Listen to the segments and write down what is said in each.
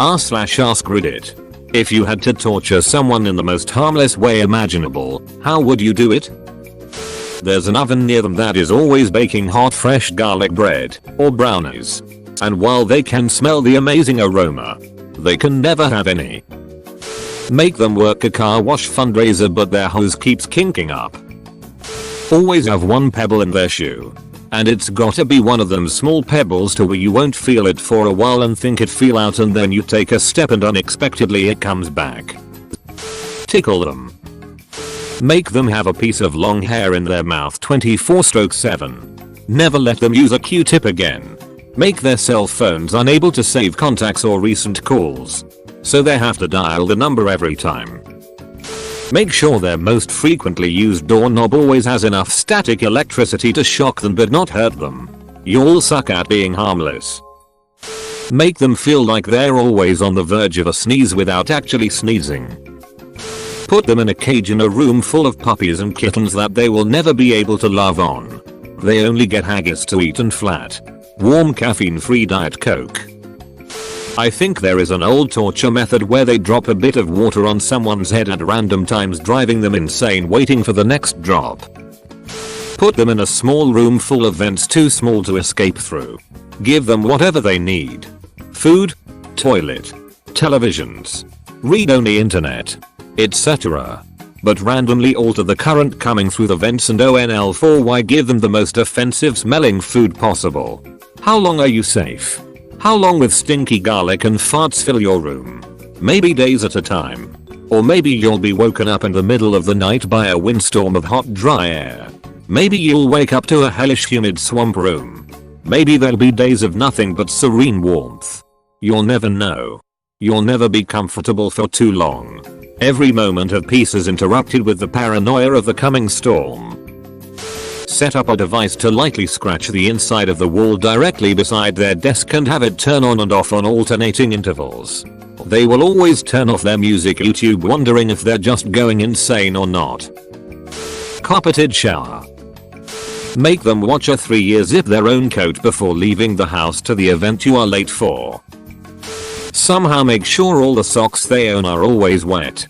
r/AskReddit. If you had to torture someone in the most harmless way imaginable, how would you do it? There's an oven near them that is always baking hot fresh garlic bread or brownies. And while they can smell the amazing aroma, they can never have any. Make them work a car wash fundraiser but their hose keeps kinking up. Always have one pebble in their shoe. And it's gotta be one of them small pebbles to where you won't feel it for a while and think it feel out and then you take a step and unexpectedly it comes back. Tickle them. Make them have a piece of long hair in their mouth 24/7. Never let them use a Q-tip again. Make their cell phones unable to save contacts or recent calls. So they have to dial the number every time. Make sure their most frequently used doorknob always has enough static electricity to shock them but not hurt them. You'll suck at being harmless. Make them feel like they're always on the verge of a sneeze without actually sneezing. Put them in a cage in a room full of puppies and kittens that they will never be able to love on. They only get haggis to eat and flat, warm caffeine-free Diet Coke. I think there is an old torture method where they drop a bit of water on someone's head at random times, driving them insane waiting for the next drop. Put them in a small room full of vents too small to escape through. Give them whatever they need. Food, toilet, televisions, read-only internet, etc. But randomly alter the current coming through the vents and ONL4Y give them the most offensive smelling food possible. How long are you safe? How long with stinky garlic and farts fill your room? Maybe days at a time. Or maybe you'll be woken up in the middle of the night by a windstorm of hot dry air. Maybe you'll wake up to a hellish humid swamp room. Maybe there'll be days of nothing but serene warmth. You'll never know. You'll never be comfortable for too long. Every moment of peace is interrupted with the paranoia of the coming storm. Set up a device to lightly scratch the inside of the wall directly beside their desk and have it turn on and off on alternating intervals. They will always turn off their music YouTube wondering if they're just going insane or not. Carpeted shower. Make them watch a 3-year zip their own coat before leaving the house to the event you are late for. Somehow make sure all the socks they own are always wet.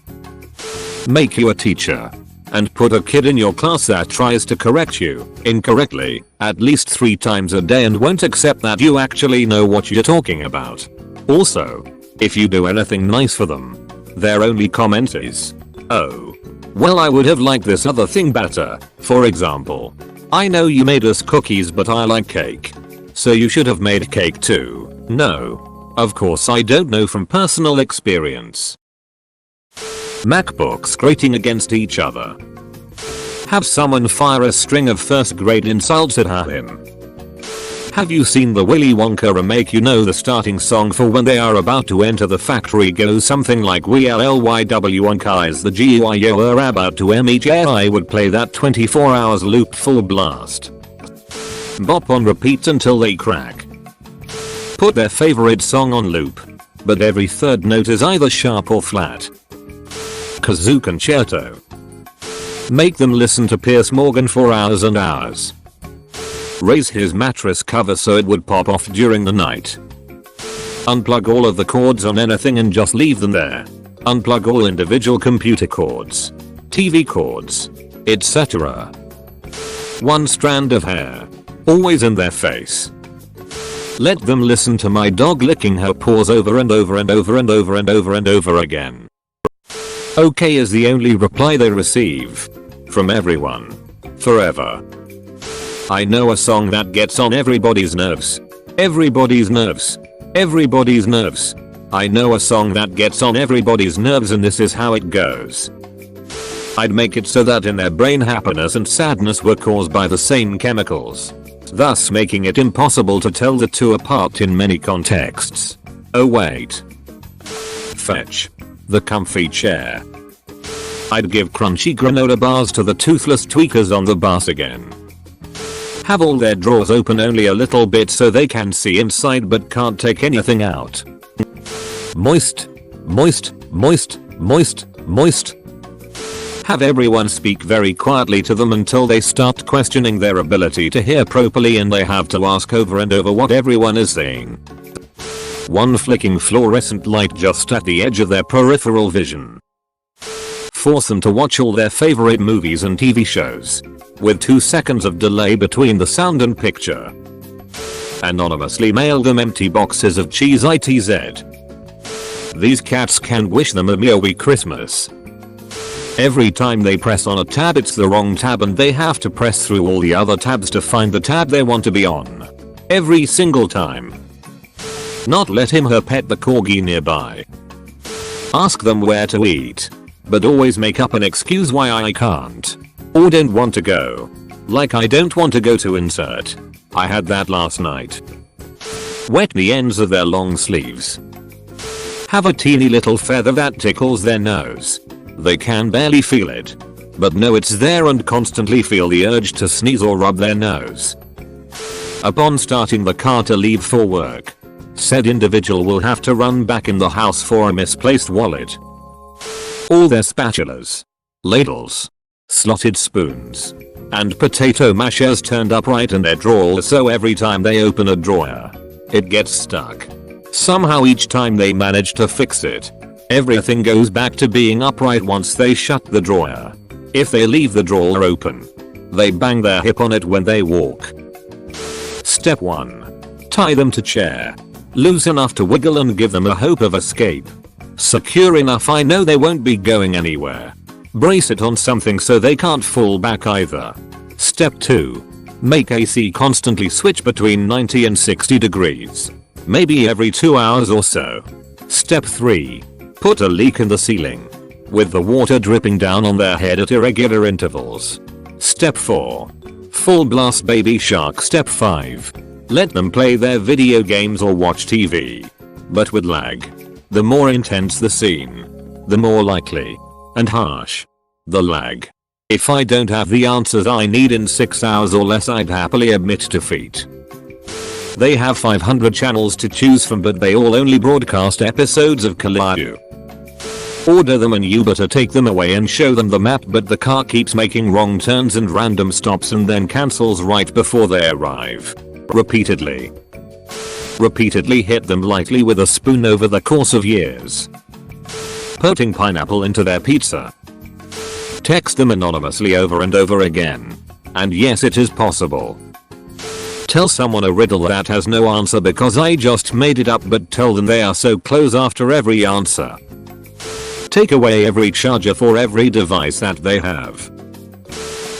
Make you a teacher. And put a kid in your class that tries to correct you incorrectly at least 3 times a day and won't accept that you actually know what you're talking about. Also, if you do anything nice for them, their only comment is, "Oh, well, I would have liked this other thing better." For example, "I know you made us cookies but I like cake. So you should have made cake too." No. Of course I don't know from personal experience. MacBooks grating against each other. Have someone fire a string of first grade insults at him. Have you seen the Willy Wonka remake? You know the starting song for when they are about to enter the factory goes something like "We LLYW Wonka is the GUI are about to meet." I would play that 24 hours loop full blast. Bop on repeat until they crack. Put their favorite song on loop, but every third note is either sharp or flat. Kazoo concerto. Make them listen to Piers Morgan for hours and hours. Raise his mattress cover so it would pop off during the night. Unplug all of the cords on anything and just leave them there. Unplug all individual computer cords, TV cords, etc. One strand of hair, always in their face. Let them listen to my dog licking her paws over and over and over and over and over and over again. Okay is the only reply they receive. From everyone. Forever. I know a song that gets on everybody's nerves. Everybody's nerves. Everybody's nerves. I know a song that gets on everybody's nerves and this is how it goes. I'd make it so that in their brain happiness and sadness were caused by the same chemicals, thus making it impossible to tell the two apart in many contexts. Oh wait. Fetch. The comfy chair. I'd give crunchy granola bars to the toothless tweakers on the bus again. Have all their drawers open only a little bit so they can see inside but can't take anything out. Moist. Moist. Moist. Moist. Moist. Have everyone speak very quietly to them until they start questioning their ability to hear properly and they have to ask over and over what everyone is saying. one flicking fluorescent light just at the edge of their peripheral vision. Force them to watch all their favorite movies and TV shows, with 2 seconds of delay between the sound and picture. Anonymously mail them empty boxes of cheese itz. These cats can wish them a Merry Christmas. Every time they press on a tab it's the wrong tab and they have to press through all the other tabs to find the tab they want to be on. Every single time. Not let him/her pet the corgi nearby. Ask them where to eat, but always make up an excuse why I can't or don't want to go. Like I don't want to go to insert. I had that last night. Wet the ends of their long sleeves. Have a teeny little feather that tickles their nose. They can barely feel it, but know it's there and constantly feel the urge to sneeze or rub their nose. Upon starting the car to leave for work, said individual will have to run back in the house for a misplaced wallet. All their spatulas, ladles, slotted spoons, and potato mashers turned upright in their drawers, so every time they open a drawer, it gets stuck. Somehow each time they manage to fix it, everything goes back to being upright once they shut the drawer. If they leave the drawer open, they bang their hip on it when they walk. Step 1. Tie them to chair. Loose enough to wiggle and give them a hope of escape. Secure enough I know they won't be going anywhere. Brace it on something so they can't fall back either. Step 2. Make AC constantly switch between 90 and 60 degrees. Maybe every 2 hours or so. Step 3. Put a leak in the ceiling, with the water dripping down on their head at irregular intervals. Step 4. Full blast Baby Shark. Step 5. Let them play their video games or watch TV, but with lag. The more intense the scene, the more likely and harsh the lag. If I don't have the answers I need in 6 hours or less I'd happily admit defeat. They have 500 channels to choose from but they all only broadcast episodes of MacLeod. Order them an Uber to take them away and show them the map but the car keeps making wrong turns and random stops and then cancels right before they arrive. Repeatedly. Repeatedly hit them lightly with a spoon over the course of years. Putting pineapple into their pizza. Text them anonymously over and over again. And yes, it is possible. Tell someone a riddle that has no answer because I just made it up but tell them they are so close after every answer. Take away every charger for every device that they have.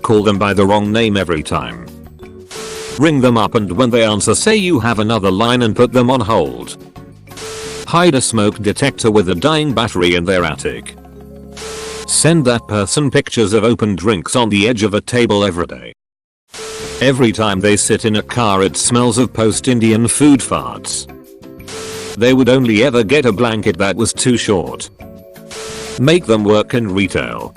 Call them by the wrong name every time. Ring them up and when they answer say you have another line and put them on hold. Hide a smoke detector with a dying battery in their attic. Send that person pictures of open drinks on the edge of a table every day. Every time they sit in a car it smells of post-Indian food farts. They would only ever get a blanket that was too short. Make them work in retail.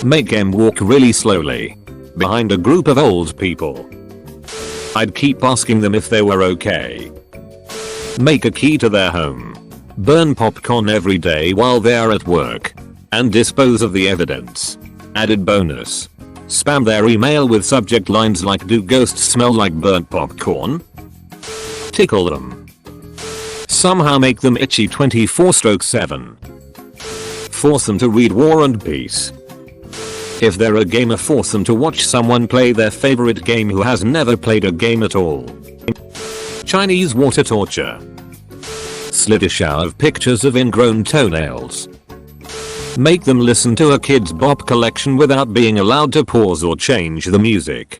Make them walk really slowly behind a group of old people. I'd keep asking them if they were okay. Make a key to their home. Burn popcorn every day while they are at work. And dispose of the evidence. Added bonus. Spam their email with subject lines like "Do ghosts smell like burnt popcorn?" Tickle them. Somehow make them itchy 24/7. Force them to read War and Peace. If they're a gamer, force them to watch someone play their favorite game who has never played a game at all. Chinese water torture. Slit a shower of pictures of ingrown toenails. Make them listen to a Kid's Bop collection without being allowed to pause or change the music.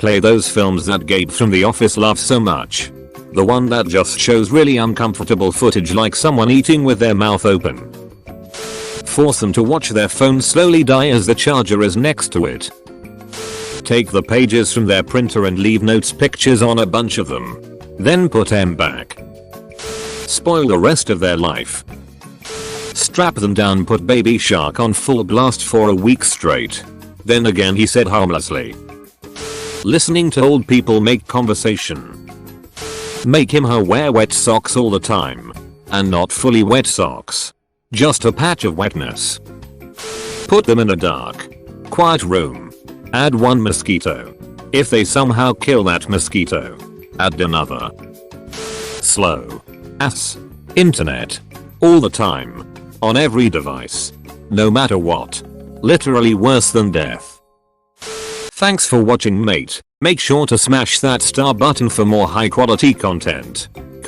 Play those films that Gabe from The Office loves so much. The one that just shows really uncomfortable footage like someone eating with their mouth open. Force them to watch their phone slowly die as the charger is next to it. Take the pages from their printer and leave notes pictures on a bunch of them. Then put them back. Spoil the rest of their life. Strap them down, put Baby Shark on full blast for a week straight. Then again, he said harmlessly. Listening to old people make conversation. Make him/her wear wet socks all the time. And not fully wet socks. Just a patch of wetness. Put them in a dark, quiet room. Add one mosquito. If they somehow kill that mosquito, add another. Slow ass internet. All the time. On every device. No matter what. Literally worse than death. Thanks for watching, mate. Make sure to smash that star button for more high quality content.